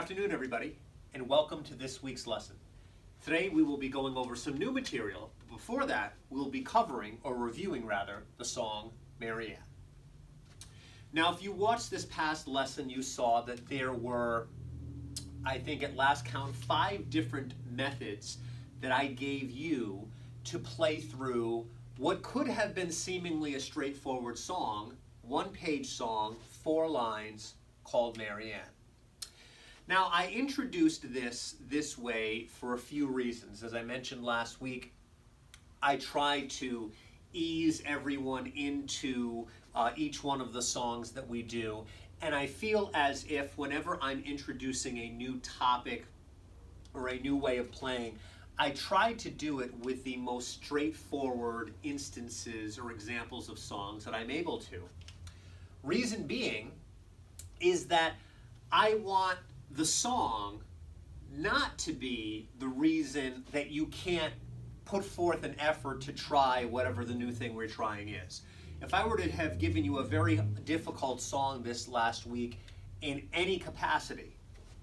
afternoon, everybody, and welcome to this week's lesson. Today we will be going over some new material, but before that we'll be covering, or reviewing rather, the song Mary Ann. Now if you watched this past lesson, you saw that there were, I think at last count, 5 different methods that I gave you to play through what could have been seemingly a straightforward song, one-page song, 4 lines, called Mary Ann. Now, I introduced this way for a few reasons. As I mentioned last week, I try to ease everyone into each one of the songs that we do, and I feel as if whenever I'm introducing a new topic or a new way of playing, I try to do it with the most straightforward instances or examples of songs that I'm able to. Reason being is that I want the song not to be the reason that you can't put forth an effort to try whatever the new thing we're trying is. If I were to have given you a very difficult song this last week in any capacity,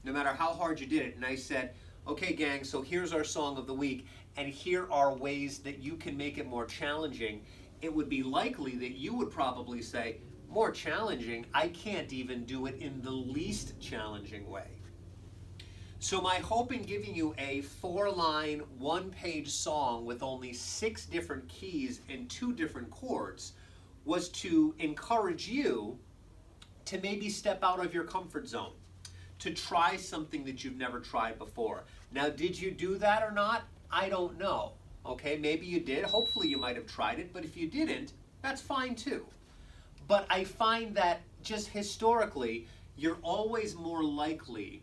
no matter how hard you did it, and I said, okay gang, so here's our song of the week, and here are ways that you can make it more challenging, it would be likely that you would probably say, more challenging? I can't even do it in the least challenging way. So my hope in giving you a 4-line, one-page song with only 6 different keys and 2 different chords was to encourage you to maybe step out of your comfort zone, to try something that you've never tried before. Now, did you do that or not? I don't know. Okay, maybe you did. Hopefully you might have tried it, but if you didn't, that's fine too. But I find that just historically, you're always more likely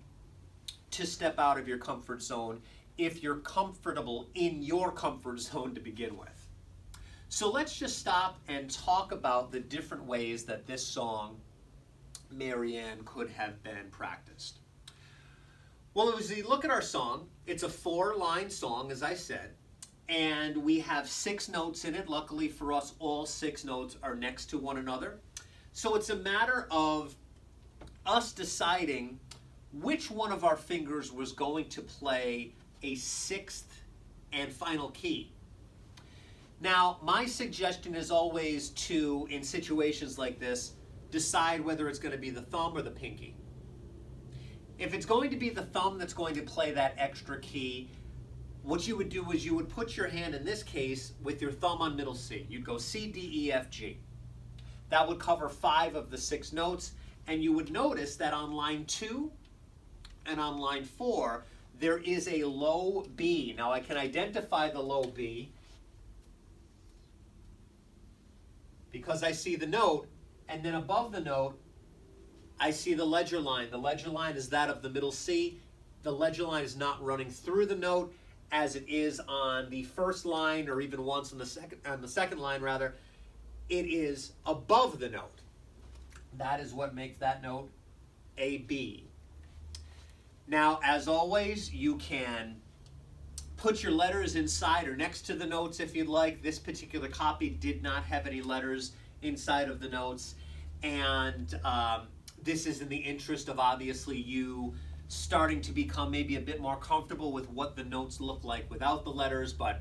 to step out of your comfort zone if you're comfortable in your comfort zone to begin with. So let's just stop and talk about the different ways that this song, Mary Ann, could have been practiced. Well, as you look at our song, it's a 4-line song, as I said, and we have 6 notes in it. Luckily for us, all 6 notes are next to one another. So it's a matter of us deciding which one of our fingers was going to play a 6th and final key. Now, my suggestion is always to, in situations like this, decide whether it's going to be the thumb or the pinky. If it's going to be the thumb that's going to play that extra key, what you would do is you would put your hand, in this case, with your thumb on middle C. You'd go C, D, E, F, G. That would cover 5 of the 6 notes, and you would notice that on line 2 and on line 4, there is a low B. Now I can identify the low B because I see the note, and then above the note, I see the ledger line. The ledger line is that of the middle C. The ledger line is not running through the note as it is on the first line, or even once on the second line rather. It is above the note. That is what makes that note a B. Now, as always, you can put your letters inside or next to the notes if you'd like. This particular copy did not have any letters inside of the notes, and this is in the interest of obviously you starting to become maybe a bit more comfortable with what the notes look like without the letters, but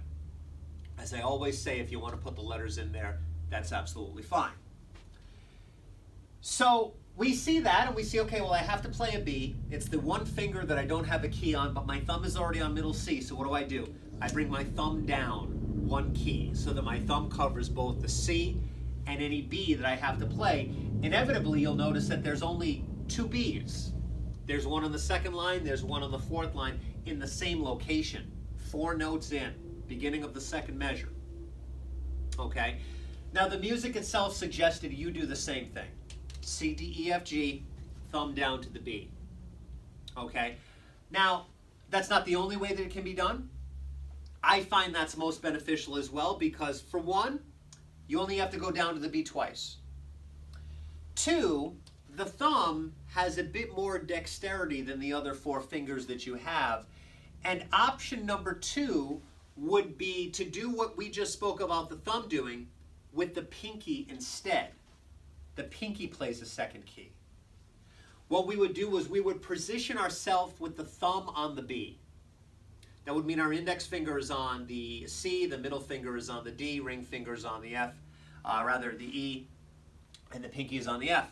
as I always say, if you want to put the letters in there, that's absolutely fine. So we see that and we see, okay, well, I have to play a B. It's the one finger that I don't have a key on, but my thumb is already on middle C, so what do? I bring my thumb down 1 key so that my thumb covers both the C and any B that I have to play. Inevitably, you'll notice that there's only 2 Bs. There's one on the 2nd line, there's one on the 4th line in the same location. 4 notes in, beginning of the 2nd measure. Okay? Now the music itself suggested you do the same thing. C, D, E, F, G, thumb down to the B. Okay? Now, that's not the only way that it can be done. I find that's most beneficial as well because, for one, you only have to go down to the B twice. 2, the thumb has a bit more dexterity than the other 4 fingers that you have. And option number 2 would be to do what we just spoke about the thumb doing with the pinky instead. The pinky plays a 2nd key. what we would do is we would position ourselves with the thumb on the B. That would mean our index finger is on the C, the middle finger is on the D, ring finger is on the F, the E, and the pinky is on the F.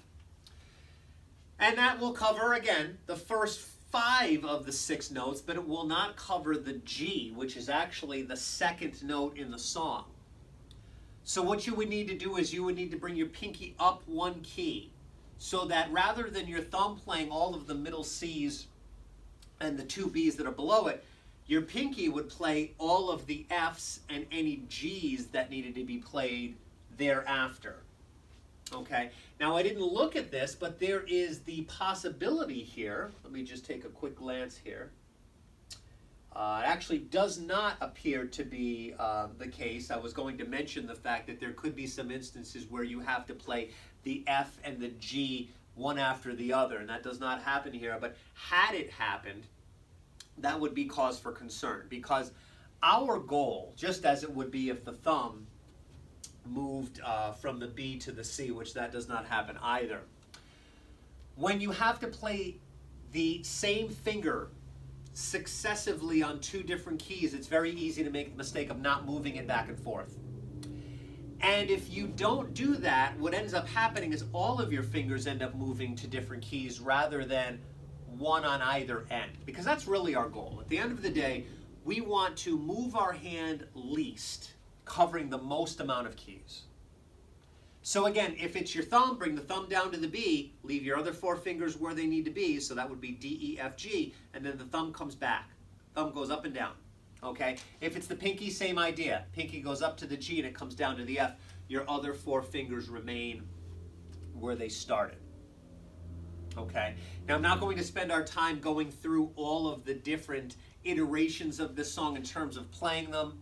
And that will cover, again, the first 5 of the 6 notes, but it will not cover the G, which is actually the second note in the song. So what you would need to do is you would need to bring your pinky up 1 key, so that rather than your thumb playing all of the middle C's and the 2 B's that are below it, your pinky would play all of the F's and any G's that needed to be played thereafter. Okay, now I didn't look at this, but there is the possibility here. Let me just take a quick glance here. It actually does not appear to be the case. I was going to mention the fact that there could be some instances where you have to play the F and the G one after the other, and that does not happen here. But had it happened, that would be cause for concern, because our goal, just as it would be if the thumb moved from the B to the C, which that does not happen either. When you have to play the same finger successively on 2 different keys, it's very easy to make the mistake of not moving it back and forth. And if you don't do that, what ends up happening is all of your fingers end up moving to different keys rather than one on either end, because that's really our goal. At the end of the day, we want to move our hand least, covering the most amount of keys. So again, if it's your thumb, bring the thumb down to the B, leave your other 4 fingers where they need to be, so that would be D, E, F, G, and then the thumb comes back. Thumb goes up and down, okay? If it's the pinky, same idea. Pinky goes up to the G and it comes down to the F. Your other 4 fingers remain where they started, okay? Now I'm not going to spend our time going through all of the different iterations of this song in terms of playing them.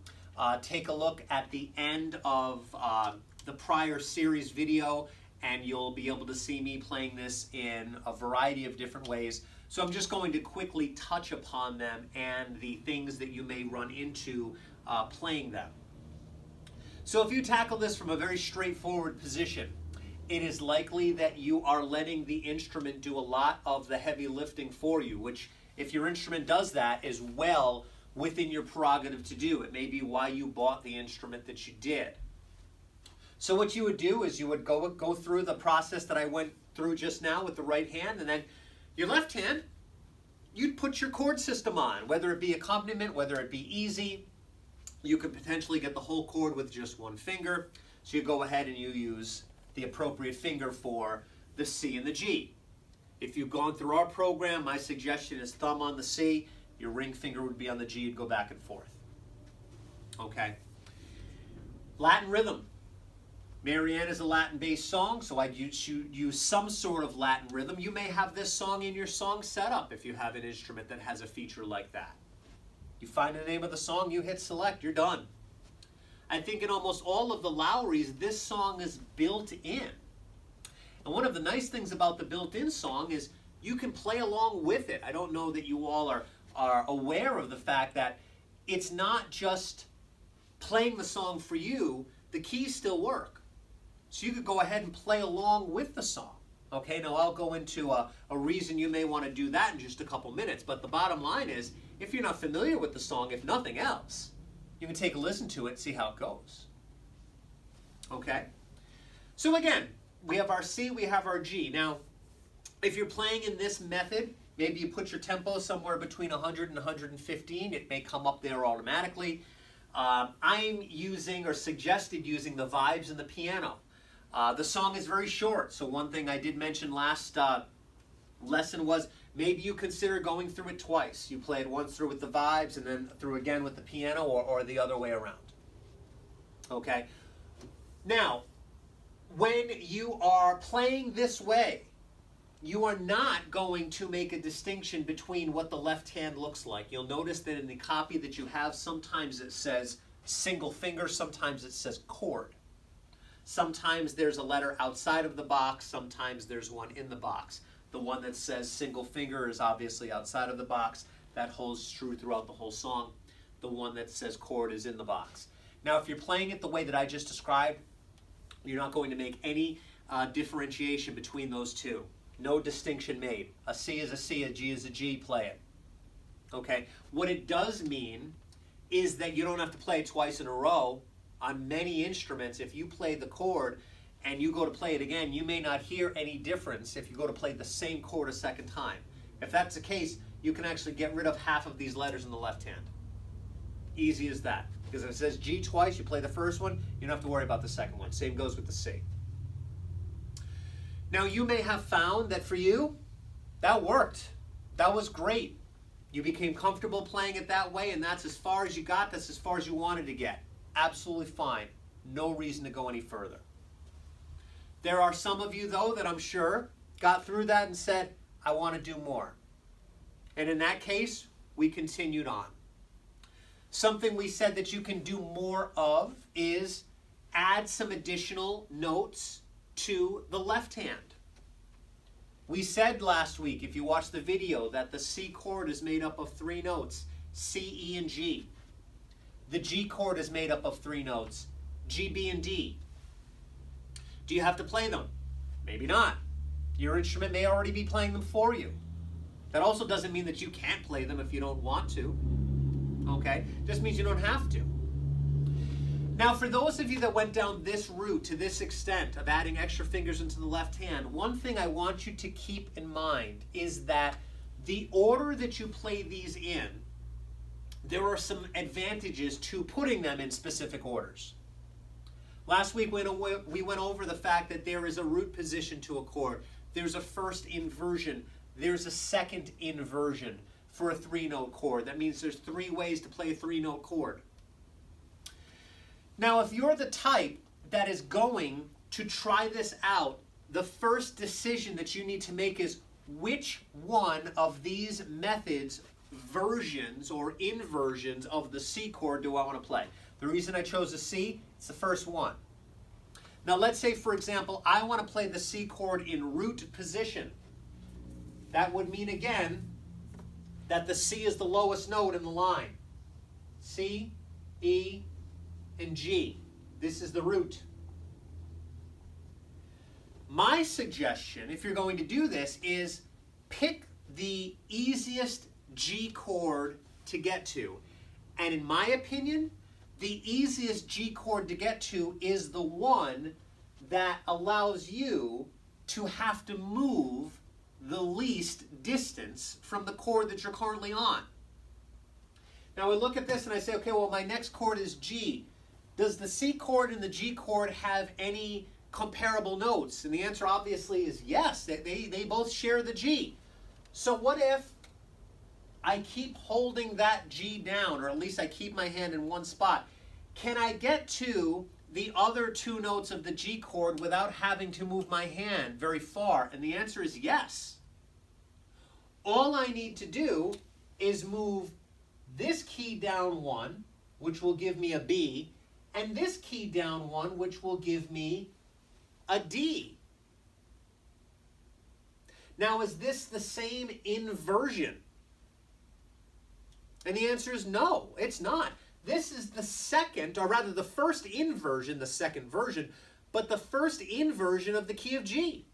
Take a look at the end of the prior series video, and you'll be able to see me playing this in a variety of different ways. So I'm just going to quickly touch upon them and the things that you may run into playing them. So if you tackle this from a very straightforward position, it is likely that you are letting the instrument do a lot of the heavy lifting for you, which, if your instrument does that, is well within your prerogative to do. It may be why you bought the instrument that you did. So what you would do is you would go through the process that I went through just now with the right hand, and then your left hand, you'd put your chord system on, whether it be accompaniment, whether it be easy. You could potentially get the whole chord with just 1 finger. So you go ahead and you use the appropriate finger for the C and the G. If you've gone through our program, my suggestion is thumb on the C, your ring finger would be on the G, you'd go back and forth. Okay. Latin rhythm. Marianne is a Latin-based song, so I'd use some sort of Latin rhythm. You may have this song in your song setup if you have an instrument that has a feature like that. You find the name of the song, you hit select, you're done. I think in almost all of the Lowrys, this song is built in. And one of the nice things about the built-in song is you can play along with it. I don't know that you all are aware of the fact that it's not just playing the song for you, the keys still work. So you could go ahead and play along with the song. Okay, now I'll go into a reason you may want to do that in just a couple minutes, but the bottom line is, if you're not familiar with the song, if nothing else, you can take a listen to it and see how it goes. Okay? So again, we have our C, we have our G. Now, if you're playing in this method, maybe you put your tempo somewhere between 100 and 115. It may come up there automatically. I'm using or suggested using the vibes and the piano. The song is very short, so one thing I did mention last lesson was maybe you consider going through it twice. You play it once through with the vibes and then through again with the piano, or the other way around. Okay? Now, when you are playing this way, you are not going to make a distinction between what the left hand looks like. You'll notice that in the copy that you have, sometimes it says single finger, sometimes it says chord. Sometimes there's a letter outside of the box, sometimes there's one in the box. The one that says single finger is obviously outside of the box. That holds true throughout the whole song. The one that says chord is in the box. Now, if you're playing it the way that I just described, you're not going to make any differentiation between those two. No distinction made. A C is a C, a G is a G, play it. Okay? What it does mean is that you don't have to play it twice in a row. On many instruments, if you play the chord and you go to play it again, you may not hear any difference if you go to play the same chord a second time. If that's the case, you can actually get rid of half of these letters in the left hand. Easy as that. Because if it says G twice, you play the first one, you don't have to worry about the second one. Same goes with the C. Now you may have found that for you, that worked. That was great. You became comfortable playing it that way, and that's as far as you got, that's as far as you wanted to get. Absolutely fine. No reason to go any further. There are some of you, though, that I'm sure got through that and said, I want to do more. And in that case, we continued on. Something we said that you can do more of is add some additional notes to the left hand. We said last week, if you watched the video, that the C chord is made up of 3 notes, C, E, and G. The G chord is made up of 3 notes, G, B, and D. Do you have to play them? Maybe not. Your instrument may already be playing them for you. That also doesn't mean that you can't play them if you don't want to. Okay? Just means you don't have to. Now, for those of you that went down this route to this extent of adding extra fingers into the left hand, one thing I want you to keep in mind is that the order that you play these in, there are some advantages to putting them in specific orders. Last week we went over the fact that there is a root position to a chord. There's a first inversion. There's a second inversion for a 3-note chord. That means there's 3 ways to play a 3-note chord. Now, if you're the type that is going to try this out, the first decision that you need to make is which one of these methods, versions or inversions of the C chord do I want to play? The reason I chose a C, it's the first one. Now let's say, for example, I want to play the C chord in root position. That would mean, again, that the C is the lowest note in the line. C, E, and G. This is the root. My suggestion, if you're going to do this, is pick the easiest G chord to get to. And in my opinion, the easiest G chord to get to is the one that allows you to have to move the least distance from the chord that you're currently on. Now I look at this and I say, okay, well, my next chord is G. Does the C chord and the G chord have any comparable notes? And the answer obviously is yes. They both share the G. So what if I keep holding that G down, or at least I keep my hand in one spot? Can I get to the other 2 notes of the G chord without having to move my hand very far? And the answer is yes. All I need to do is move this key down 1, which will give me a B, and this key down 1, which will give me a D. Now, is this the same inversion? And the answer is no, it's not. This is the second, or rather the first inversion, the second version, but the first inversion of the key of G.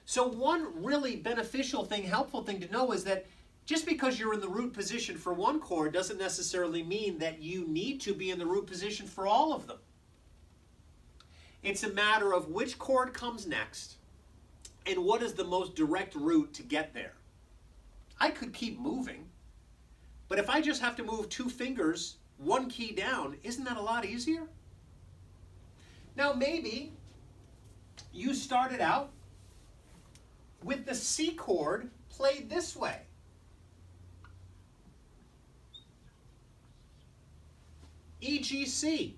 So one really beneficial thing, helpful thing to know is that just because you're in the root position for one chord doesn't necessarily mean that you need to be in the root position for all of them. It's a matter of which chord comes next and what is the most direct route to get there. I could keep moving, but if I just have to move 2 fingers, 1 key down, isn't that a lot easier? Now maybe you started out with the C chord played this way. E, G, C.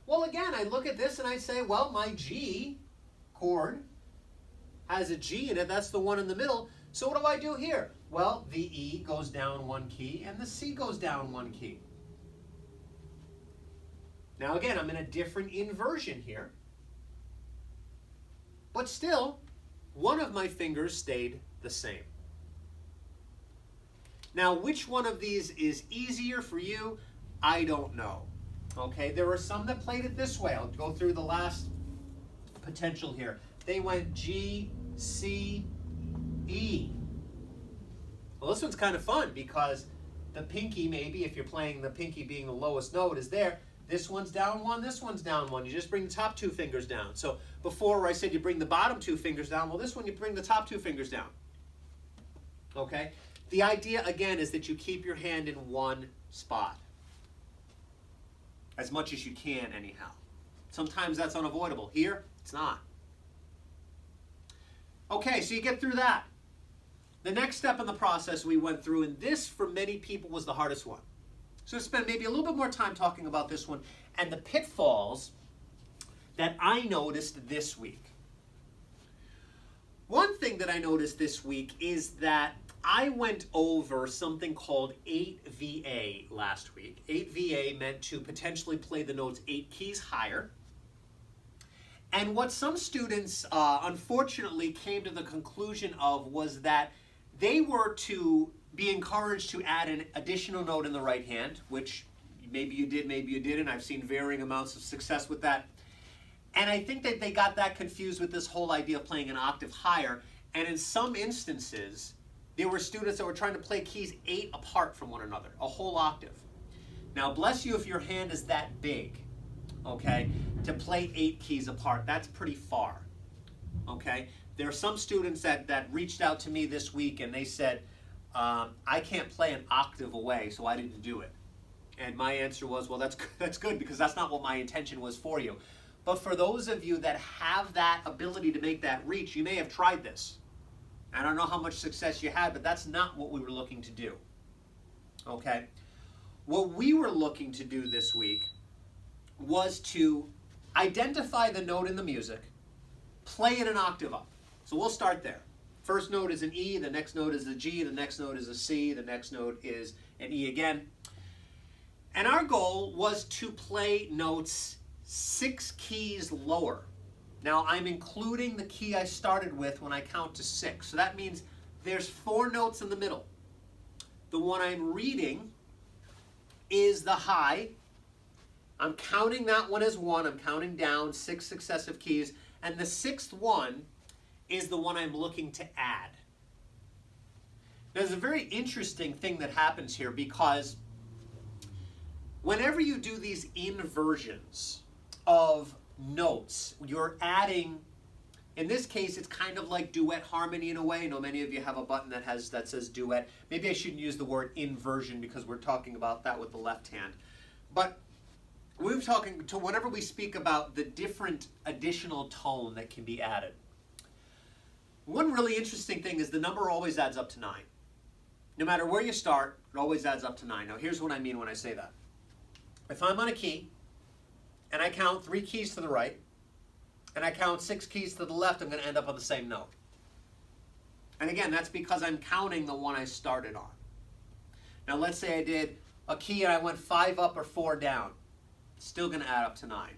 Well, again, I look at this and I say, well, my G chord has a G in it. That's the one in the middle. So what do I do here? Well, the E goes down 1 key and the C goes down 1 key. Now, again, I'm in a different inversion here. But still, one of my fingers stayed the same. Now, which one of these is easier for you? I don't know. Okay, there are some that played it this way. I'll go through the last potential here. They went G, C, E. Well, this one's kind of fun because the pinky, maybe if you're playing the pinky being the lowest note, is there. This one's down one, this one's down one. You just bring the top two fingers down. So before where I said you bring the bottom two fingers down, well, this one you bring the top two fingers down. Okay? The idea, again, is that you keep your hand in one spot. As much as you can, anyhow. Sometimes that's unavoidable. Here, it's not. Okay, so you get through that. The next step in the process we went through, and this for many people was the hardest one. So spend maybe a little bit more time talking about this one and the pitfalls that I noticed this week. One thing that I noticed this week is that I went over something called 8VA last week. 8VA meant to potentially play the notes 8 keys higher. And what some students unfortunately came to the conclusion of was that they were to be encouraged to add an additional note in the right hand, which maybe you did, maybe you didn't. I've seen varying amounts of success with that. And I think that they got that confused with this whole idea of playing an octave higher. And in some instances, there were students that were trying to play keys 8 apart from one another, a whole octave. Now, bless you if your hand is that big, okay, to play 8 keys apart. That's pretty far, okay? There are some students that reached out to me this week and they said, I can't play an octave away, so I didn't do it. And my answer was, well, that's good because that's not what my intention was for you. But for those of you that have that ability to make that reach, you may have tried this. I don't know how much success you had, but that's not what we were looking to do. Okay? What we were looking to do this week was to identify the note in the music, play it an octave up. So we'll start there. First note is an E, the next note is a G, the next note is a C, the next note is an E again. And our goal was to play notes 6 keys lower. Now I'm including the key I started with when I count to 6. So that means there's 4 notes in the middle. The one I'm reading is the high. I'm counting that one as 1. I'm counting down 6 successive keys. And the 6th one is the one I'm looking to add. Now, there's a very interesting thing that happens here because whenever you do these inversions of notes, you're adding, in this case, it's kind of like duet harmony in a way. I know many of you have a button that says duet. Maybe I shouldn't use the word inversion because we're talking about that with the left hand. But we're talking to whenever we speak about the different additional tone that can be added. One really interesting thing is the number always adds up to 9. No matter where you start, it always adds up to 9. Now here's what I mean when I say that. If I'm on a key, and I count 3 keys to the right, and I count 6 keys to the left, I'm going to end up on the same note. And again, that's because I'm counting the one I started on. Now let's say I did a key and I went 5 up or 4 down. It's still going to add up to 9.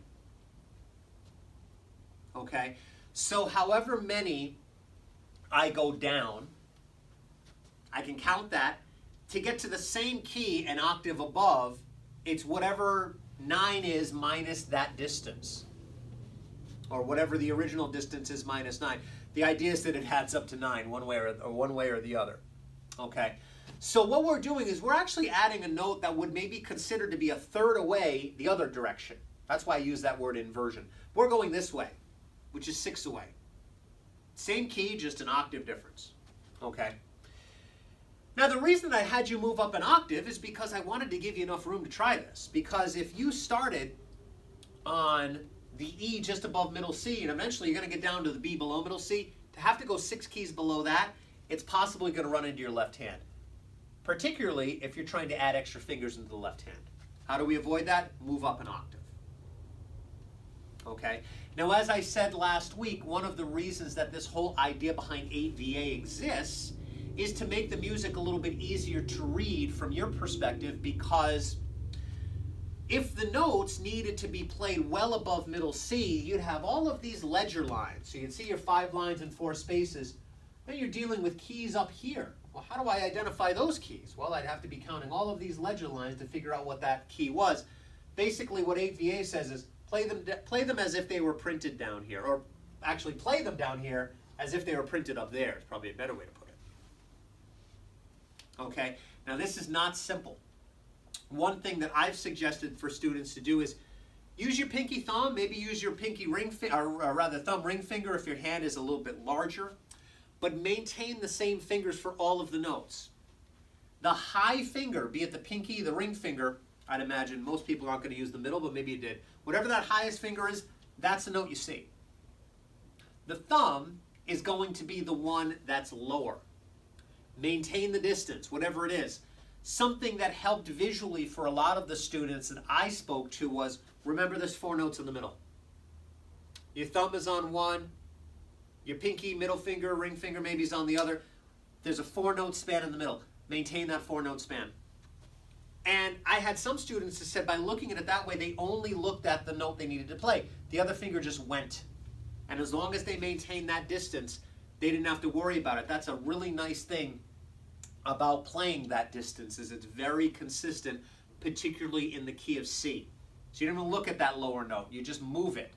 Okay? So however many I go down, I can count that. To get to the same key an octave above, it's whatever 9 is minus that distance. Or whatever the original distance is minus 9. The idea is that it adds up to 9 one way or the other. Okay? So what we're doing is we're actually adding a note that would maybe consider to be a third away the other direction. That's why I use that word inversion. We're going this way, which is 6 away. Same key, just an octave difference. Okay? Now the reason that I had you move up an octave is because I wanted to give you enough room to try this. Because if you started on the E just above middle C, and eventually you're going to get down to the B below middle C, to have to go 6 keys below that, it's possibly going to run into your left hand. Particularly if you're trying to add extra fingers into the left hand. How do we avoid that? Move up an octave. Okay? Now, as I said last week, one of the reasons that this whole idea behind 8VA exists is to make the music a little bit easier to read from your perspective, because if the notes needed to be played well above middle C, you'd have all of these ledger lines. So you'd see your 5 lines and 4 spaces. Then you're dealing with keys up here. Well, how do I identify those keys? Well, I'd have to be counting all of these ledger lines to figure out what that key was. Basically, what 8VA says is play them as if they were printed down here, or actually play them down here as if they were printed up there. It's probably a better way to put it. Okay, now this is not simple. One thing that I've suggested for students to do is use your pinky thumb, maybe use your pinky ring finger, or rather thumb ring finger if your hand is a little bit larger, but maintain the same fingers for all of the notes. The high finger, be it the pinky, the ring finger, I'd imagine most people aren't going to use the middle, but maybe you did. Whatever that highest finger is, that's the note you see. The thumb is going to be the one that's lower. Maintain the distance, whatever it is. Something that helped visually for a lot of the students that I spoke to was, remember there's 4 notes in the middle. Your thumb is on one, your pinky, middle finger, ring finger maybe is on the other. There's a 4-note span in the middle. Maintain that 4-note span. And I had some students that said by looking at it that way, they only looked at the note they needed to play. The other finger just went. And as long as they maintained that distance, they didn't have to worry about it. That's a really nice thing about playing that distance, is it's very consistent, particularly in the key of C. So you don't even look at that lower note, you just move it.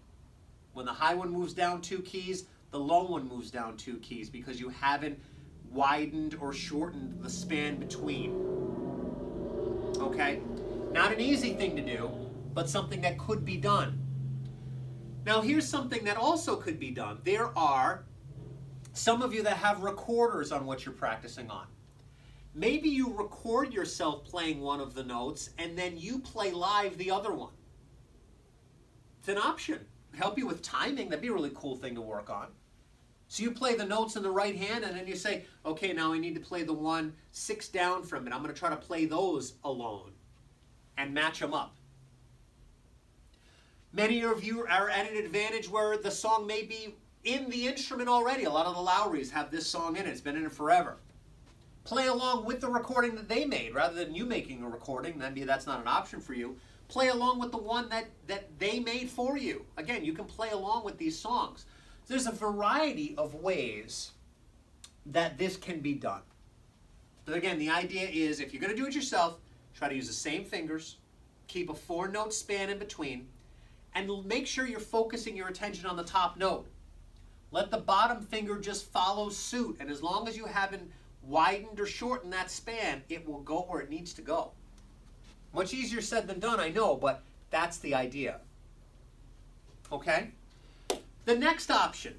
When the high one moves down 2 keys, the low one moves down 2 keys because you haven't widened or shortened the span between. Okay? Not an easy thing to do, but something that could be done. Now here's something that also could be done. There are some of you that have recorders on what you're practicing on. Maybe you record yourself playing one of the notes and then you play live the other one. It's an option. Help you with timing. That'd be a really cool thing to work on. So you play the notes in the right hand and then you say, okay, now I need to play the one 6 down from it. I'm going to try to play those alone and match them up. Many of you are at an advantage where the song may be in the instrument already. A lot of the Lowrys have this song in it. It's been in it forever. Play along with the recording that they made rather than you making a recording. Maybe that's not an option for you. Play along with the one that they made for you. Again, you can play along with these songs. There's a variety of ways that this can be done. But again, the idea is if you're going to do it yourself, try to use the same fingers, keep a 4-note span in between, and make sure you're focusing your attention on the top note. Let the bottom finger just follow suit, and as long as you haven't widened or shortened that span, it will go where it needs to go. Much easier said than done, I know, but that's the idea. Okay? The next option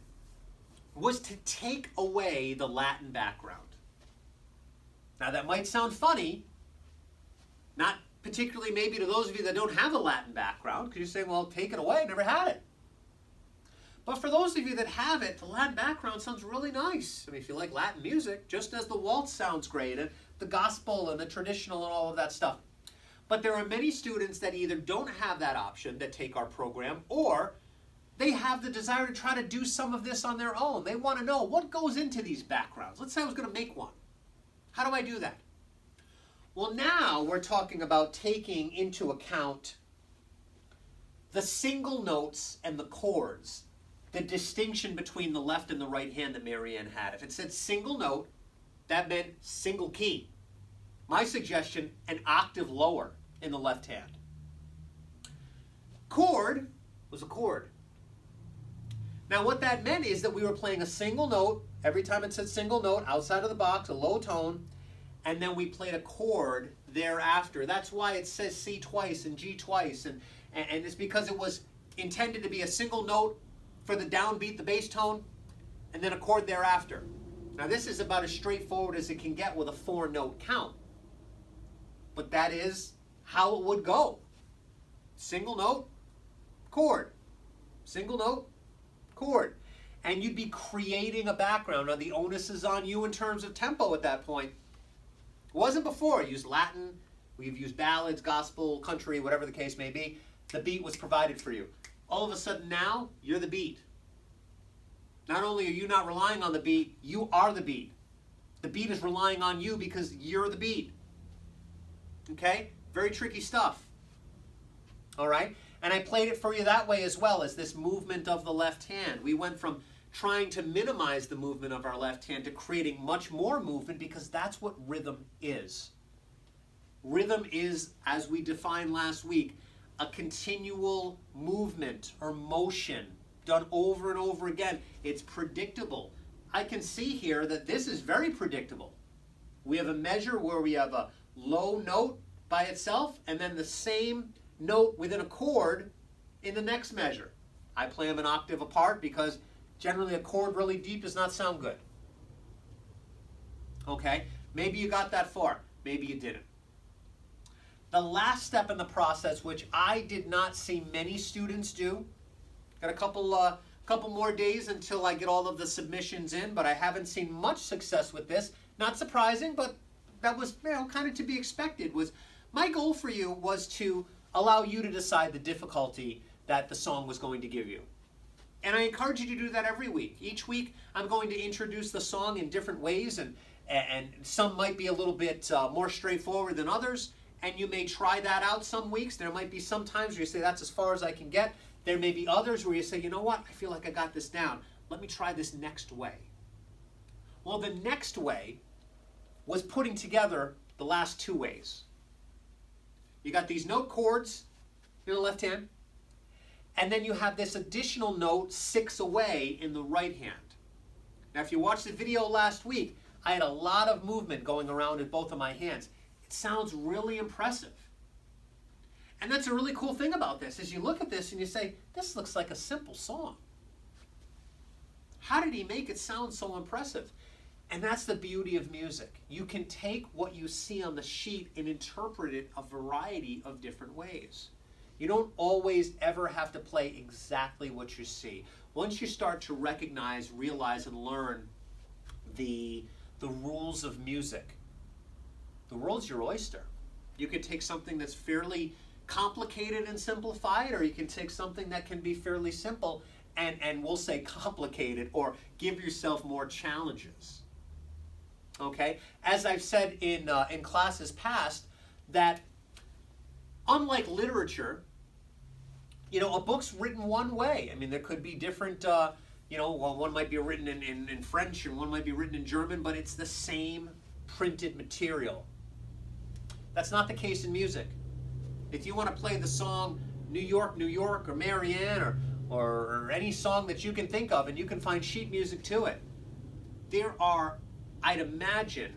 was to take away the Latin background. Now that might sound funny, not particularly maybe to those of you that don't have a Latin background, because you're saying, well, take it away, I never had it. But for those of you that have it, the Latin background sounds really nice. I mean, if you like Latin music, just as the waltz sounds great, and the gospel and the traditional and all of that stuff. But there are many students that either don't have that option that take our program, or they have the desire to try to do some of this on their own. They want to know what goes into these backgrounds. Let's say I was going to make one. How do I do that? Well, now we're talking about taking into account the single notes and the chords, the distinction between the left and the right hand that Marianne had. If it said single note, that meant single key. My suggestion, an octave lower in the left hand. Chord was a chord. Now what that meant is that we were playing a single note, every time it said single note, outside of the box, a low tone, and then we played a chord thereafter. That's why it says C twice and G twice, and it's because it was intended to be a single note for the downbeat, the bass tone, and then a chord thereafter. Now this is about as straightforward as it can get with a 4-note count. But that is how it would go. Single note, chord. Single note, chord. And you'd be creating a background. Now the onus is on you in terms of tempo at that point. It wasn't before. You used Latin, we've used ballads, gospel, country, whatever the case may be. The beat was provided for you. All of a sudden now, you're the beat. Not only are you not relying on the beat, you are the beat. The beat is relying on you because you're the beat. Okay? Very tricky stuff. All right? And I played it for you that way as well, as this movement of the left hand. We went from trying to minimize the movement of our left hand to creating much more movement, because that's what rhythm is. Rhythm is, as we defined last week, a continual movement or motion done over and over again. It's predictable. I can see here that this is very predictable. We have a measure where we have a low note by itself and then the same note within a chord in the next measure. I play them an octave apart because generally a chord really deep does not sound good. Okay, maybe you got that far, maybe you didn't. The last step in the process, which I did not see many students do, got a couple more days until I get all of the submissions in, but I haven't seen much success with this. Not surprising, but that was kind of to be expected. Was my goal for you was to allow you to decide the difficulty that the song was going to give you. And I encourage you to do that every week. Each week I'm going to introduce the song in different ways, and some might be a little bit more straightforward than others, and you may try that out some weeks. There might be some times where you say, that's as far as I can get. There may be others where you say, you know what, I feel like I got this down. Let me try this next way. Well, the next way was putting together the last two ways. You got these note chords in the left hand, and then you have this additional note 6 away in the right hand. Now, if you watched the video last week, I had a lot of movement going around in both of my hands. It sounds really impressive. And that's a really cool thing about this, is you look at this and you say, this looks like a simple song. How did he make it sound so impressive? And that's the beauty of music. You can take what you see on the sheet and interpret it a variety of different ways. You don't always ever have to play exactly what you see. Once you start to recognize, realize, and learn the rules of music, the world's your oyster. You can take something that's fairly complicated and simplify it, or you can take something that can be fairly simple and we'll say complicated, or give yourself more challenges. Okay? As I've said in classes past, that unlike literature, a book's written one way. I mean, there could be different, one might be written in French and one might be written in German, but it's the same printed material. That's not the case in music. If you want to play the song New York, New York, or Marianne, or any song that you can think of, and you can find sheet music to it, there are, I'd imagine,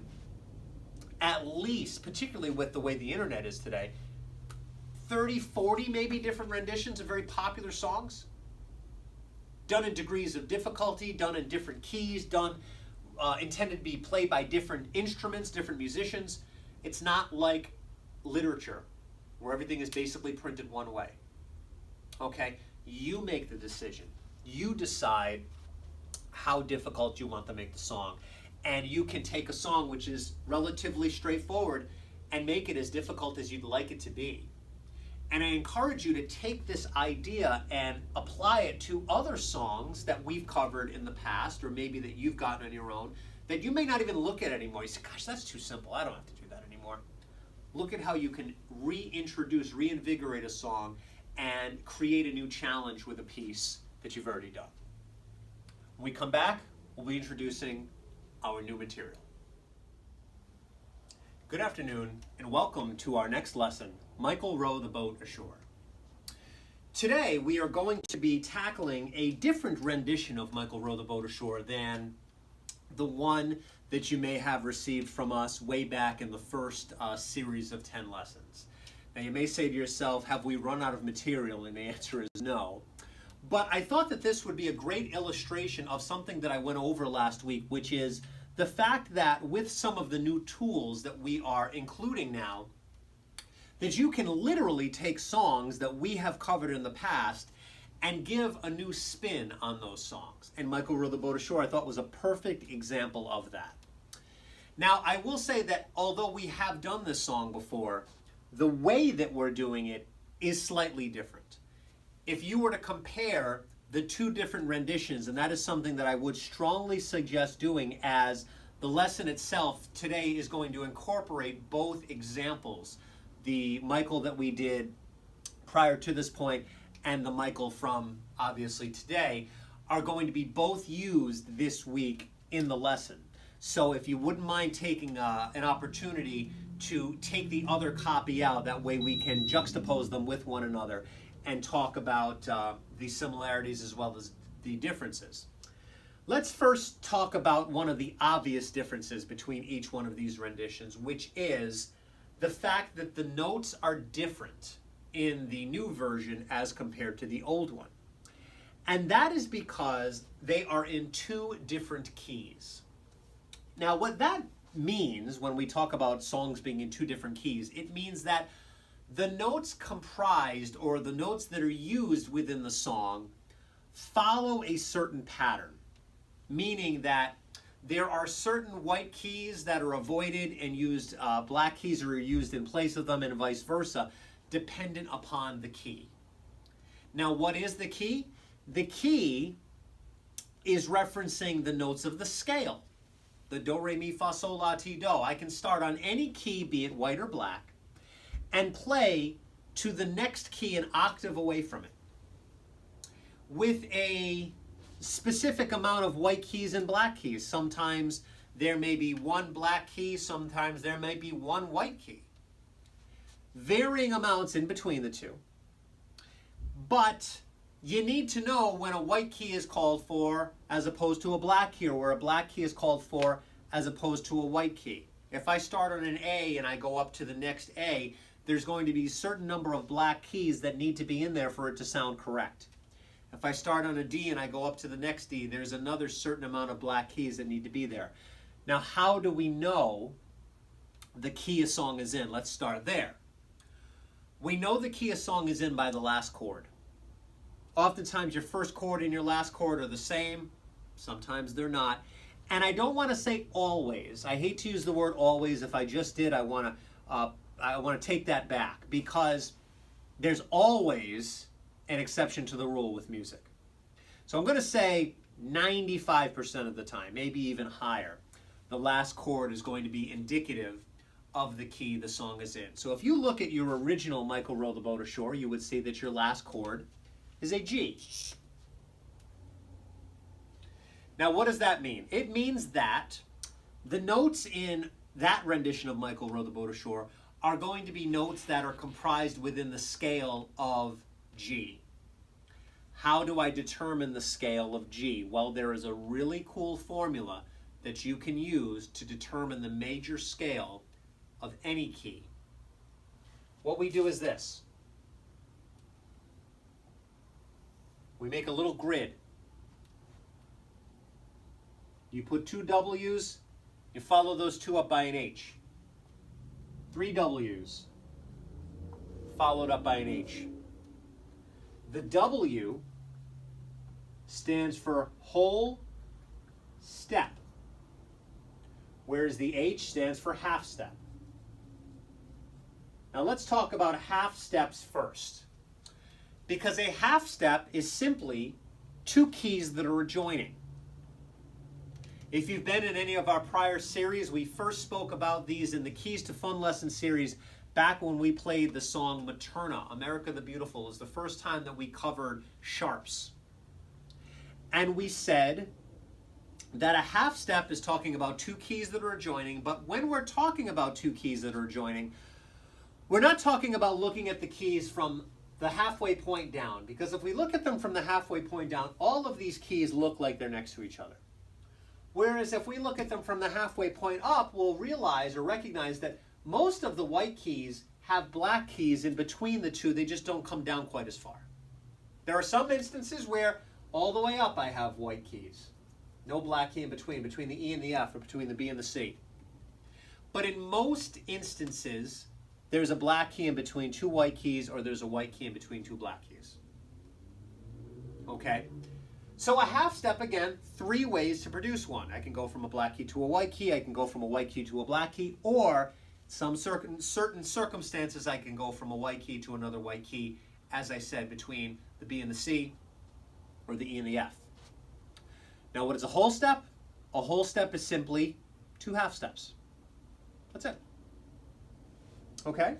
at least, particularly with the way the internet is today, 30, 40 maybe different renditions of very popular songs, done in degrees of difficulty, done in different keys, done intended to be played by different instruments, different musicians. It's not like literature, where everything is basically printed one way. Okay? You make the decision. You decide how difficult you want to make the song. And you can take a song which is relatively straightforward and make it as difficult as you'd like it to be. And I encourage you to take this idea and apply it to other songs that we've covered in the past, or maybe that you've gotten on your own, that you may not even look at anymore. You say, gosh, that's too simple. I don't have to do that anymore. Look at how you can reintroduce, reinvigorate a song and create a new challenge with a piece that you've already done. When we come back, we'll be introducing our new material. Good afternoon, and welcome to our next lesson, Michael Row the Boat Ashore. Today, we are going to be tackling a different rendition of Michael Row the Boat Ashore than the one that you may have received from us way back in the first series of 10 lessons. Now, you may say to yourself, have we run out of material? And the answer is no. But I thought that this would be a great illustration of something that I went over last week, which is the fact that with some of the new tools that we are including now, that you can literally take songs that we have covered in the past and give a new spin on those songs. And Michael Row the Boat Ashore, I thought, was a perfect example of that. Now, I will say that although we have done this song before, the way that we're doing it is slightly different. If you were to compare the two different renditions, and that is something that I would strongly suggest doing, as the lesson itself today is going to incorporate both examples, the Michael that we did prior to this point and the Michael from obviously today, are going to be both used this week in the lesson. So if you wouldn't mind taking an opportunity to take the other copy out, that way we can juxtapose them with one another and talk about the similarities as well as the differences. Let's first talk about one of the obvious differences between each one of these renditions, which is the fact that the notes are different in the new version as compared to the old one. And that is because they are in two different keys. Now, what that means when we talk about songs being in two different keys, it means that the notes comprised, or the notes that are used within the song, follow a certain pattern. Meaning that there are certain white keys that are avoided and used, black keys are used in place of them, and vice versa, dependent upon the key. Now, what is the key? The key is referencing the notes of the scale. The do, re, mi, fa, sol, la, ti, do. I can start on any key, be it white or black, and play to the next key an octave away from it, with a specific amount of white keys and black keys. Sometimes there may be one black key, sometimes there may be one white key. Varying amounts in between the two. But you need to know when a white key is called for as opposed to a black key, or where a black key is called for as opposed to a white key. If I start on an A and I go up to the next A, there's going to be a certain number of black keys that need to be in there for it to sound correct. If I start on a D and I go up to the next D, there's another certain amount of black keys that need to be there. Now, how do we know the key a song is in? Let's start there. We know the key a song is in by the last chord. Oftentimes your first chord and your last chord are the same. Sometimes they're not. And I don't want to say always. I hate to use the word always. If I just did, I want to take that back, because there's always an exception to the rule with music. So I'm going to say 95% of the time, maybe even higher, the last chord is going to be indicative of the key the song is in. So if you look at your original Michael Row the Boat Ashore, you would see that your last chord is a G. Now, what does that mean? It means that the notes in that rendition of Michael Row the Boat Ashore are going to be notes that are comprised within the scale of G. How do I determine the scale of G? Well, there is a really cool formula that you can use to determine the major scale of any key. What we do is this. We make a little grid. You put two W's, you follow those two up by an H. Three W's, followed up by an H. The W stands for whole step, whereas the H stands for half step. Now let's talk about half steps first, because a half step is simply two keys that are adjoining. If you've been in any of our prior series, we first spoke about these in the Keys to Fun Lesson series back when we played the song Materna. America the Beautiful is the first time that we covered sharps. And we said that a half step is talking about two keys that are adjoining, but when we're talking about two keys that are adjoining, we're not talking about looking at the keys from the halfway point down, because if we look at them from the halfway point down, all of these keys look like they're next to each other. Whereas if we look at them from the halfway point up, we'll realize or recognize that most of the white keys have black keys in between the two. They just don't come down quite as far. There are some instances where all the way up I have white keys. No black key in between the E and the F, or between the B and the C. But in most instances, there's a black key in between two white keys, or there's a white key in between two black keys. Okay? So a half step, again, three ways to produce one. I can go from a black key to a white key, I can go from a white key to a black key, or some certain circumstances I can go from a white key to another white key, as I said, between the B and the C, or the E and the F. Now, what is a whole step? A whole step is simply two half steps. That's it. Okay?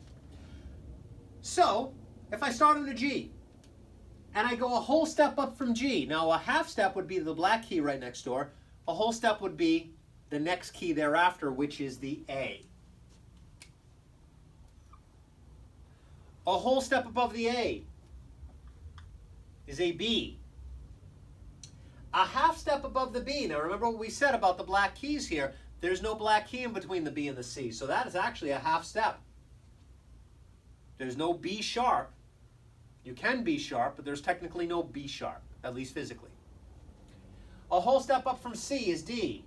So, if I start on a G, and I go a whole step up from G. Now, a half step would be the black key right next door. A whole step would be the next key thereafter, which is the A. A whole step above the A is a B. a half step above the B. Now remember what we said about the black keys here. There's no black key in between the B and the C, so that is actually a half step. There's no B sharp. You can B sharp, but there's technically no B sharp, at least physically. A whole step up from C is D.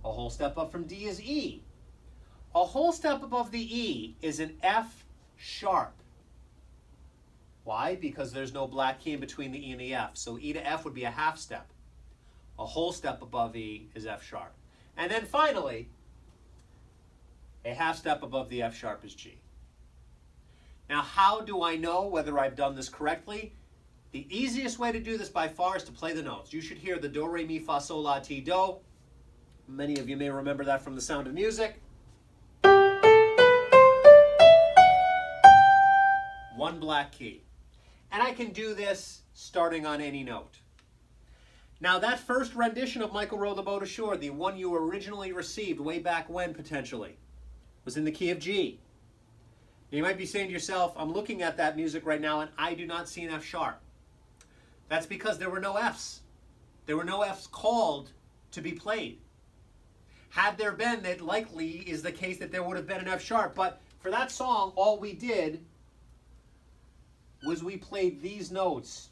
A whole step up from D is E. A whole step above the E is an F sharp. Why? Because there's no black key in between the E and the F. So E to F would be a half step. A whole step above E is F sharp. And then finally, a half step above the F sharp is G. Now, how do I know whether I've done this correctly? The easiest way to do this by far is to play the notes. You should hear the do, re, mi, fa, sol, la, ti, do. Many of you may remember that from The Sound of Music. One black key. And I can do this starting on any note. Now that first rendition of Michael Row the Boat Ashore, the one you originally received way back when potentially, was in the key of G. You might be saying to yourself, I'm looking at that music right now and I do not see an F sharp. That's because there were no Fs. There were no Fs called to be played. Had there been, it likely is the case that there would have been an F sharp. But for that song, all we did was we played these notes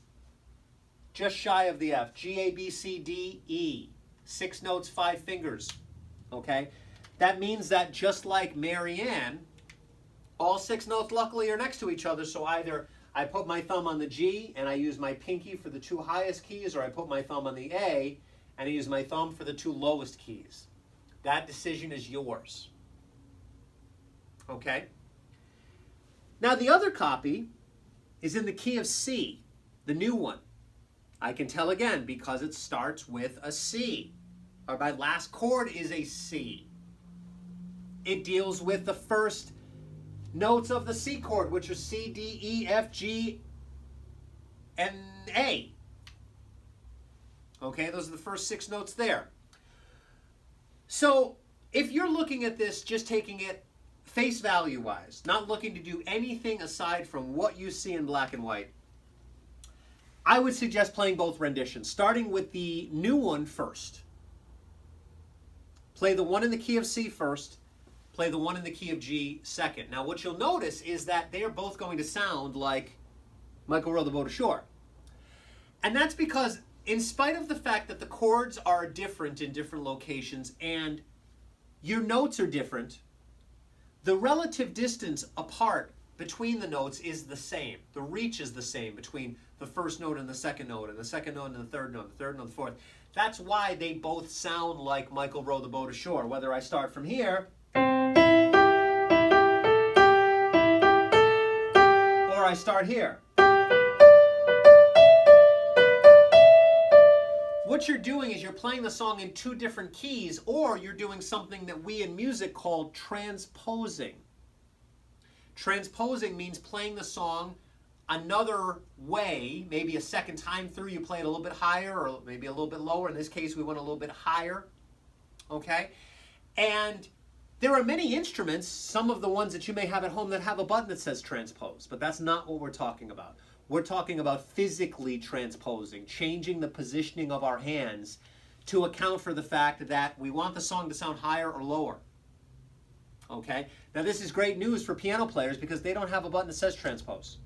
just shy of the F. G, A, B, C, D, E. 6 notes, 5 fingers. Okay? That means that just like Marianne, all 6 notes luckily are next to each other, so either I put my thumb on the G and I use my pinky for the 2 highest keys, or I put my thumb on the A and I use my thumb for the 2 lowest keys. That decision is yours. Okay? Now the other copy is in the key of C, the new one. I can tell again because it starts with a C. Or my last chord is a C. It deals with the first notes of the C chord, which are C, D, E, F, G, and A. Okay, those are the first 6 notes there. So if you're looking at this, just taking it face value wise, not looking to do anything aside from what you see in black and white, I would suggest playing both renditions, starting with the new one first. Play the one in the key of C first, play the one in the key of G second. Now what you'll notice is that they are both going to sound like Michael Row the Boat Ashore. And that's because in spite of the fact that the chords are different in different locations and your notes are different, the relative distance apart between the notes is the same. The reach is the same between the first note and the second note, and the second note and the third note, the third note and the fourth. That's why they both sound like Michael Row the Boat Ashore, whether I start from here or I start here. What you're doing is you're playing the song in 2 different keys, or you're doing something that we in music call transposing. Transposing means playing the song another way, maybe a second time through. You play it a little bit higher or maybe a little bit lower. In this case, we went a little bit higher. Okay? And there are many instruments, some of the ones that you may have at home, that have a button that says transpose, but that's not what we're talking about. We're talking about physically transposing, changing the positioning of our hands to account for the fact that we want the song to sound higher or lower. Okay? Now this is great news for piano players because they don't have a button that says transpose.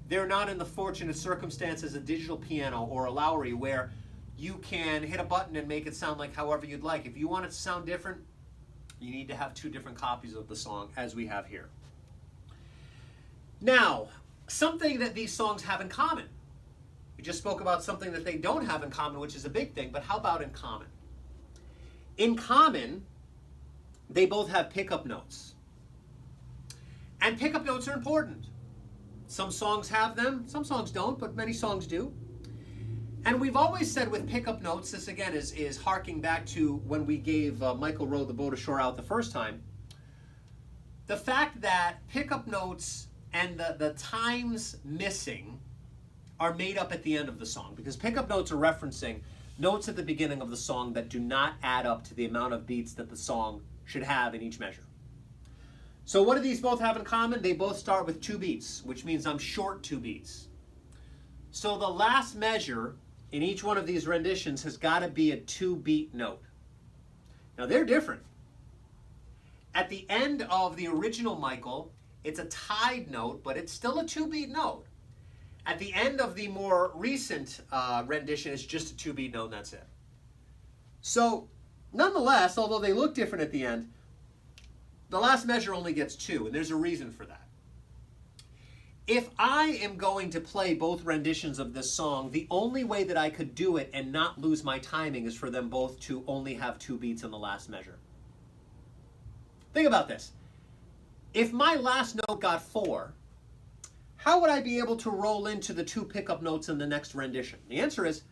They're not in the fortunate circumstance as a digital piano or a Lowry where you can hit a button and make it sound like however you'd like. If you want it to sound different, you need to have 2 different copies of the song as we have here. Now, something that these songs have in common. We just spoke about something that they don't have in common, which is a big thing, but how about in common? In common, they both have pickup notes. And pickup notes are important. Some songs have them, some songs don't, but many songs do. And we've always said with pickup notes, this again is harking back to when we gave Michael Row the Boat Ashore out the first time, the fact that pickup notes and the times missing are made up at the end of the song, because pickup notes are referencing notes at the beginning of the song that do not add up to the amount of beats that the song should have in each measure. So what do these both have in common? They both start with 2 beats, which means I'm short 2 beats. So the last measure in each one of these renditions has got to be a 2-beat note. Now they're different. At the end of the original Michael, it's a tied note, but it's still a 2-beat note. At the end of the more recent rendition, it's just a 2-beat note and that's it. So, nonetheless, although they look different at the end, the last measure only gets 2, and there's a reason for that. If I am going to play both renditions of this song, the only way that I could do it and not lose my timing is for them both to only have 2 beats in the last measure. Think about this. If my last note got 4, how would I be able to roll into the 2 pickup notes in the next rendition? The answer is,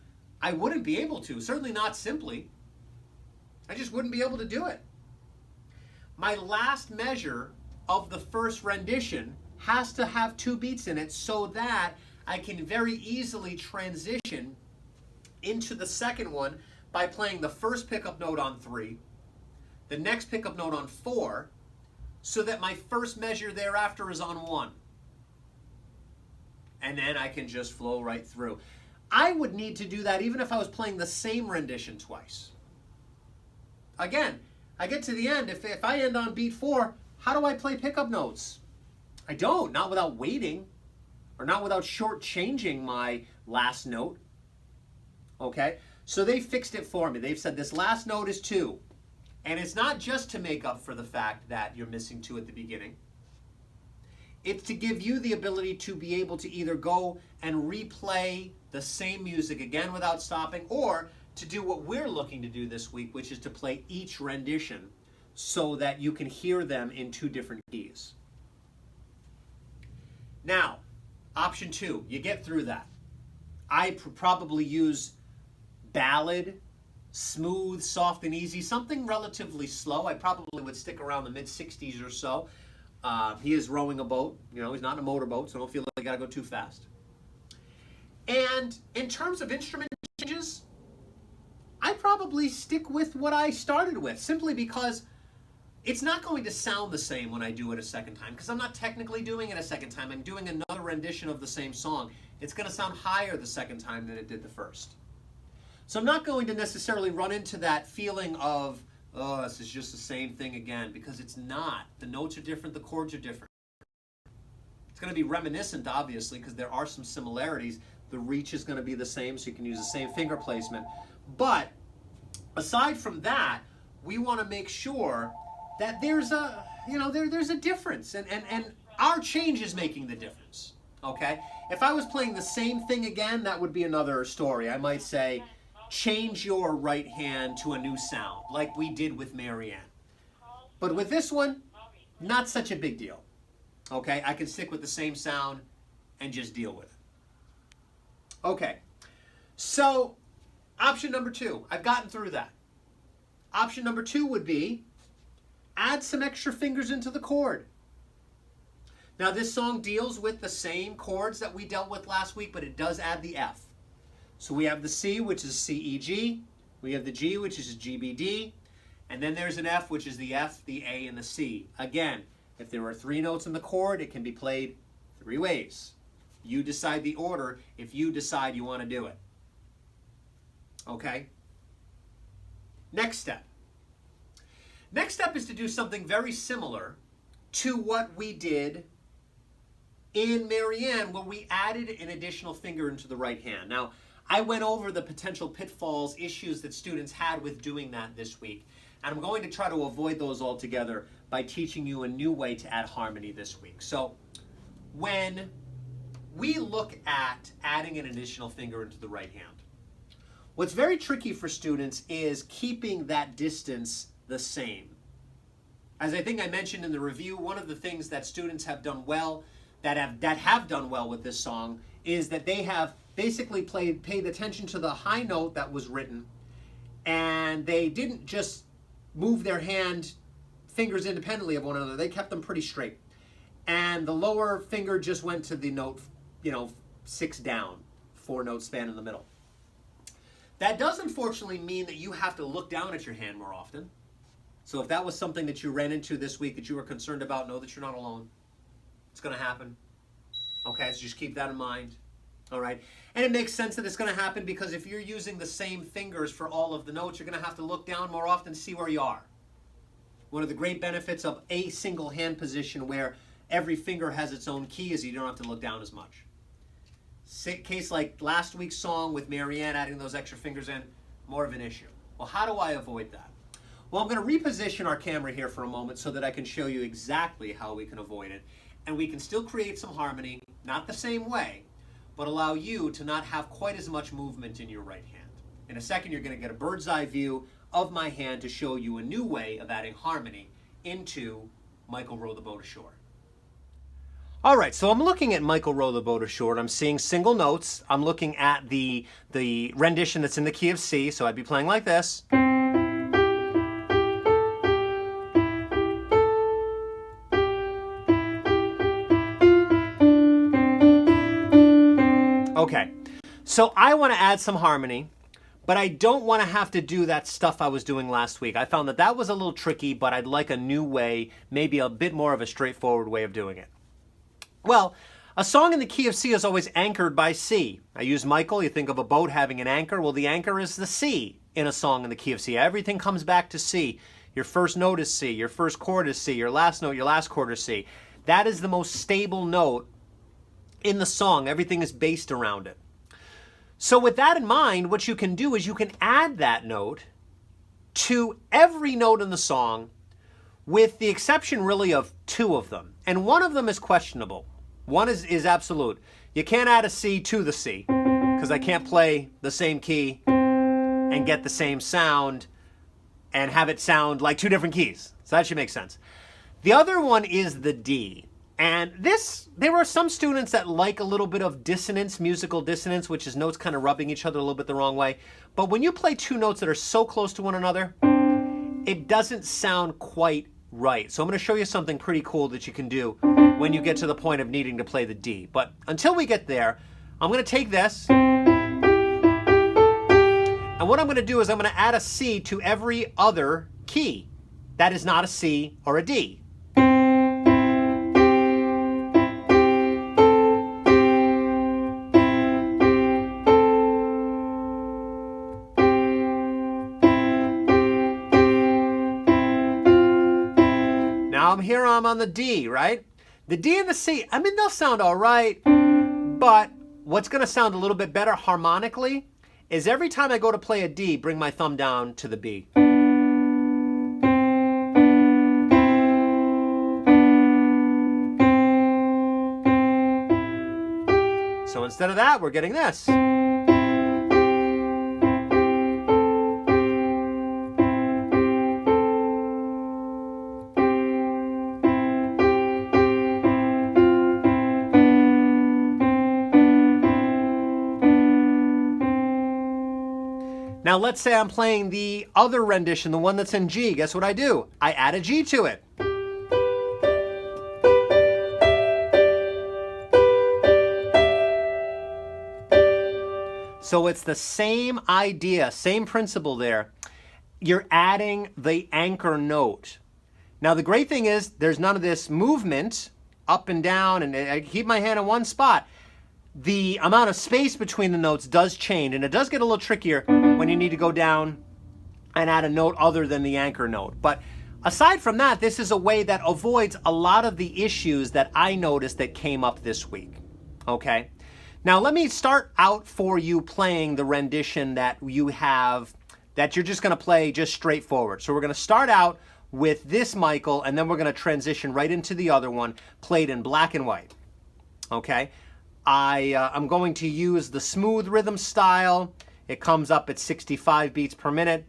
I wouldn't be able to, certainly not simply. I just wouldn't be able to do it. My last measure of the first rendition has to have 2 beats in it so that I can very easily transition into the second one by playing the first pickup note on 3, the next pickup note on 4, so that my first measure thereafter is on 1. And then I can just flow right through. I would need to do that even if I was playing the same rendition twice. Again, I get to the end, if I end on beat 4, how do I play pickup notes? I don't, not without waiting, or not without shortchanging my last note. Okay, so they fixed it for me. They've said this last note is 2. And it's not just to make up for the fact that you're missing 2 at the beginning. It's to give you the ability to be able to either go and replay the same music again without stopping, or to do what we're looking to do this week, which is to play each rendition so that you can hear them in 2 different keys. Now, option 2, you get through that. I probably use ballad, smooth, soft and easy, something relatively slow. I probably would stick around the mid-60s or so. He is rowing a boat. You know, he's not in a motorboat, so don't feel like I gotta go too fast. And in terms of instrument changes, I probably stick with what I started with, simply because it's not going to sound the same when I do it a second time, because I'm not technically doing it a second time. I'm doing another rendition of the same song. It's going to sound higher the second time than it did the first. So I'm not going to necessarily run into that feeling of, oh, this is just the same thing again, because it's not. The notes are different, the chords are different. It's going to be reminiscent, obviously, because there are some similarities. The reach is going to be the same, so you can use the same finger placement. But aside from that, we want to make sure that there's a, there's a difference, and our change is making the difference, okay? If I was playing the same thing again, that would be another story. I might say, change your right hand to a new sound, like we did with Marianne. But with this one, not such a big deal, okay? I can stick with the same sound and just deal with it. Okay, so option number 2, I've gotten through that. Option number 2 would be, add some extra fingers into the chord. Now this song deals with the same chords that we dealt with last week, but it does add the F. So we have the C, which is C, E, G. We have the G, which is G, B, D. And then there's an F, which is the F, the A, and the C. Again, if there are 3 notes in the chord, it can be played 3 ways. You decide the order if you decide you want to do it. Okay? Next step. Next step is to do something very similar to what we did in Marianne, where we added an additional finger into the right hand. Now, I went over the potential pitfalls, issues that students had with doing that this week, and I'm going to try to avoid those altogether by teaching you a new way to add harmony this week. So, when we look at adding an additional finger into the right hand, what's very tricky for students is keeping that distance the same. As I think I mentioned in the review, one of the things that students have done well, that have done well with this song, is that they have basically paid attention to the high note that was written, and they didn't just move their fingers independently of one another. They kept them pretty straight. And the lower finger just went to the note, 6 down, 4 note span in the middle. That does unfortunately mean that you have to look down at your hand more often. So if that was something that you ran into this week that you were concerned about, know that you're not alone. It's going to happen. Okay, so just keep that in mind. All right, and it makes sense that it's going to happen because if you're using the same fingers for all of the notes, you're going to have to look down more often to see where you are. One of the great benefits of a single hand position where every finger has its own key is you don't have to look down as much. Case like last week's song with Marianne adding those extra fingers in, more of an issue. Well, how do I avoid that? Well, I'm going to reposition our camera here for a moment so that I can show you exactly how we can avoid it. And we can still create some harmony, not the same way, but allow you to not have quite as much movement in your right hand. In a second, you're going to get a bird's eye view of my hand to show you a new way of adding harmony into Michael Row the Boat Ashore. All right, so I'm looking at Michael Row the Boat Ashore. I'm seeing single notes. I'm looking at the rendition that's in the key of C, so I'd be playing like this. Okay, so I want to add some harmony, but I don't want to have to do that stuff I was doing last week. I found that was a little tricky, but I'd like a new way, maybe a bit more of a straightforward way of doing it. Well, a song in the key of C is always anchored by C. I use Michael, you think of a boat having an anchor. Well, the anchor is the C in a song in the key of C. Everything comes back to C. Your first note is C, your first chord is C, your last note, your last chord is C. That is the most stable note in the song. Everything is based around it. So with that in mind, what you can do is you can add that note to every note in the song with the exception really of two of them. And one of them is questionable. One is absolute. You can't add a C to the C because I can't play the same key and get the same sound and have it sound like two different keys. So that should make sense. The other one is the D. And there are some students that like a little bit of dissonance, musical dissonance, which is notes kind of rubbing each other a little bit the wrong way. But when you play two notes that are so close to one another, it doesn't sound quite right. So I'm going to show you something pretty cool that you can do when you get to the point of needing to play the D. But until we get there, I'm going to take this, and what I'm going to do is I'm going to add a C to every other key that is not a C or a D. I'm on the D, right? The D and the C, I mean, they'll sound all right, but what's going to sound a little bit better harmonically is every time I go to play a D, bring my thumb down to the B. So instead of that, we're getting this. Now let's say I'm playing the other rendition, the one that's in G. Guess what I do? I add a G to it. So it's the same idea, same principle there. You're adding the anchor note. Now the great thing is there's none of this movement up and down, and I keep my hand in one spot. The amount of space between the notes does change, and it does get a little trickier when you need to go down and add a note other than the anchor note. But aside from that, this is a way that avoids a lot of the issues that I noticed that came up this week. Okay? Now let me start out for you playing the rendition that you have, that you're just going to play just straightforward. So we're going to start out with this Michael, and then we're going to transition right into the other one, played in black and white. Okay? I'm going to use the smooth rhythm style. It comes up at 65 beats per minute.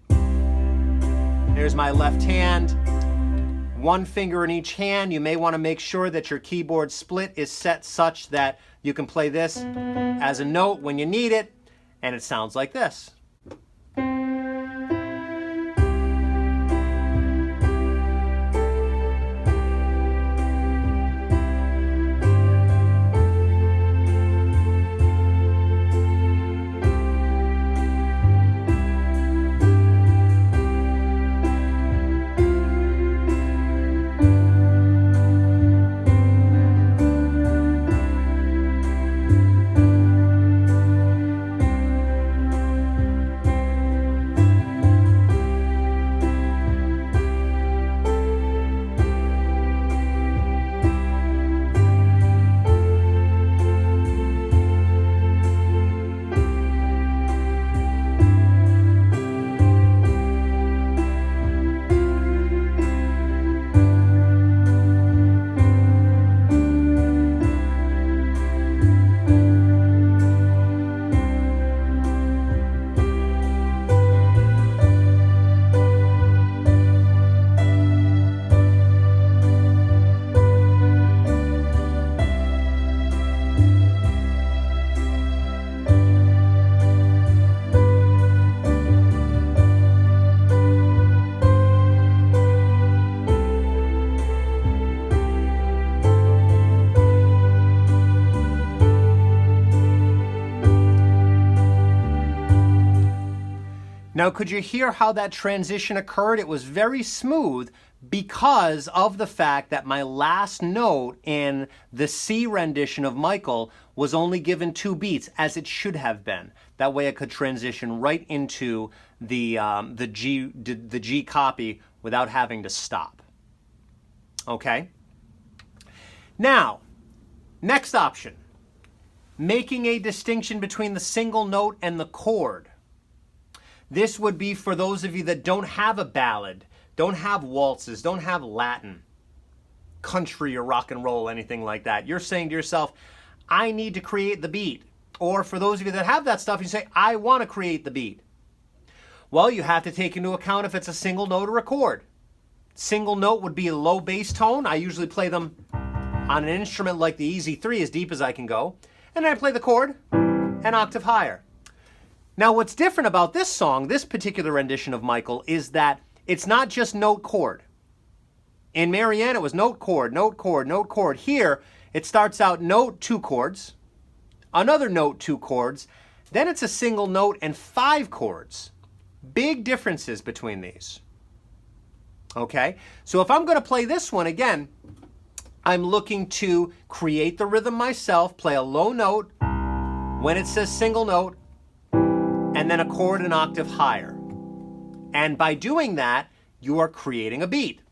Here's my left hand. One finger in each hand. You may want to make sure that your keyboard split is set such that you can play this as a note when you need it, and it sounds like this. Now, could you hear how that transition occurred? It was very smooth because of the fact that my last note in the C rendition of Michael was only given 2 beats, as it should have been. That way I could transition right into the G copy without having to stop. Okay? Now, next option, making a distinction between the single note and the chord. This would be for those of you that don't have a ballad, don't have waltzes, don't have Latin, country or rock and roll, anything like that. You're saying to yourself, I need to create the beat. Or for those of you that have that stuff, you say, I want to create the beat. Well, you have to take into account if it's a single note or a chord. Single note would be a low bass tone. I usually play them on an instrument like the Easy 3, as deep as I can go. And then I play the chord an octave higher. Now, what's different about this song, this particular rendition of Michael, is that it's not just note chord. In Marianne, it was note chord, note chord, note chord. Here, it starts out note, 2 chords, another note, 2 chords, then it's a single note and 5 chords. Big differences between these. Okay, so if I'm going to play this one again, I'm looking to create the rhythm myself, play a low note when it says single note, and then a chord an octave higher. And by doing that, you are creating a beat.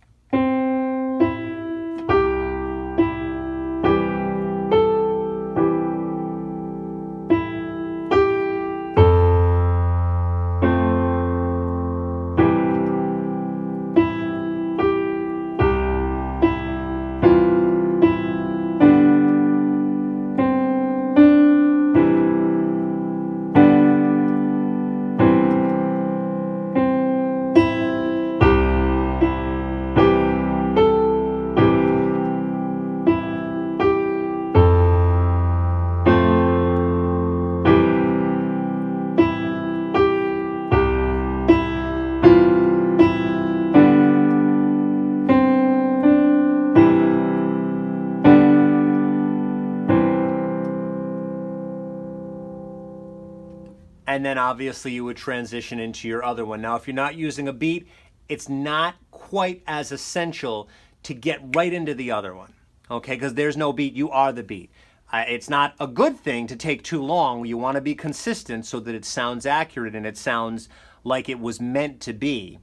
And then obviously you would transition into your other one. Now, if you're not using a beat, it's not quite as essential to get right into the other one, okay? Because there's no beat, you are the beat. It's not a good thing to take too long. You want to be consistent so that it sounds accurate and it sounds like it was meant to be.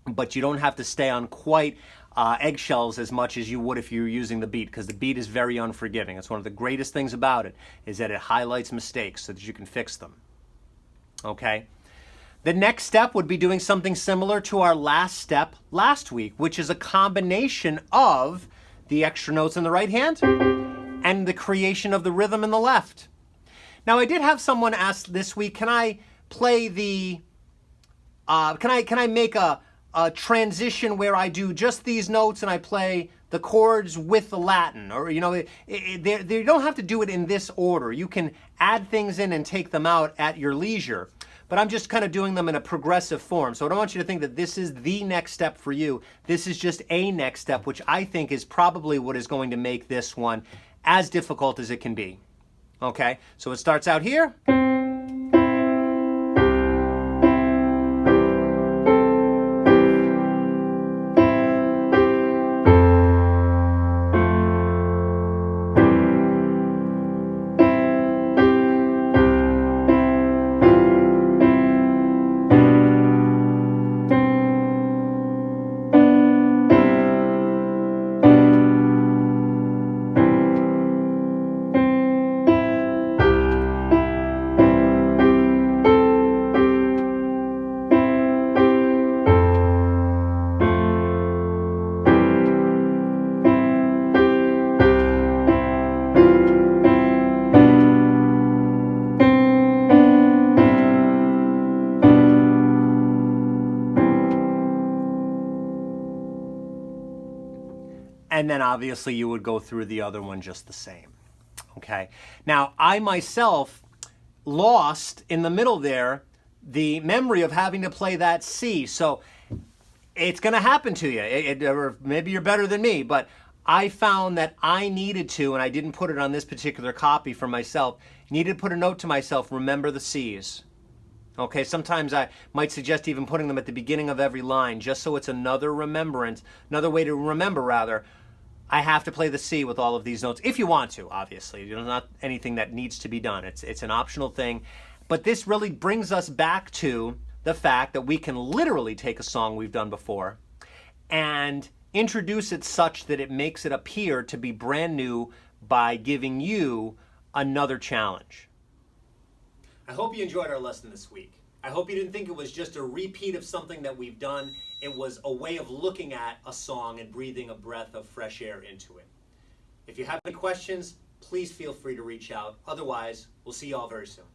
But you don't have to stay on quite eggshells as much as you would if you were using the beat, because the beat is very unforgiving. It's one of the greatest things about it, is that it highlights mistakes so that you can fix them. Okay? The next step would be doing something similar to our last step last week, which is a combination of the extra notes in the right hand and the creation of the rhythm in the left. Now, I did have someone ask this week, can I play the, can I make a transition where I do just these notes and I play the chords with the Latin? Or, you know, they don't have to do it in this order. You can add things in and take them out at your leisure. But I'm just kind of doing them in a progressive form. So I don't want you to think that this is the next step for you. This is just a next step, which I think is probably what is going to make this one as difficult as it can be. Okay, so it starts out here. And then obviously you would go through the other one just the same. Okay. Now, I myself lost in the middle there the memory of having to play that C. So it's going to happen to you. Or maybe you're better than me, but I found that I needed to, and I didn't put it on this particular copy for myself, needed to put a note to myself, remember the C's. Okay, sometimes I might suggest even putting them at the beginning of every line, just so it's another remembrance, another way to remember, rather. I have to play the C with all of these notes, if you want to, obviously. There's not anything that needs to be done. It's an optional thing. But this really brings us back to the fact that we can literally take a song we've done before and introduce it such that it makes it appear to be brand new by giving you another challenge. I hope you enjoyed our lesson this week. I hope you didn't think it was just a repeat of something that we've done. It was a way of looking at a song and breathing a breath of fresh air into it. If you have any questions, please feel free to reach out. Otherwise, we'll see you all very soon.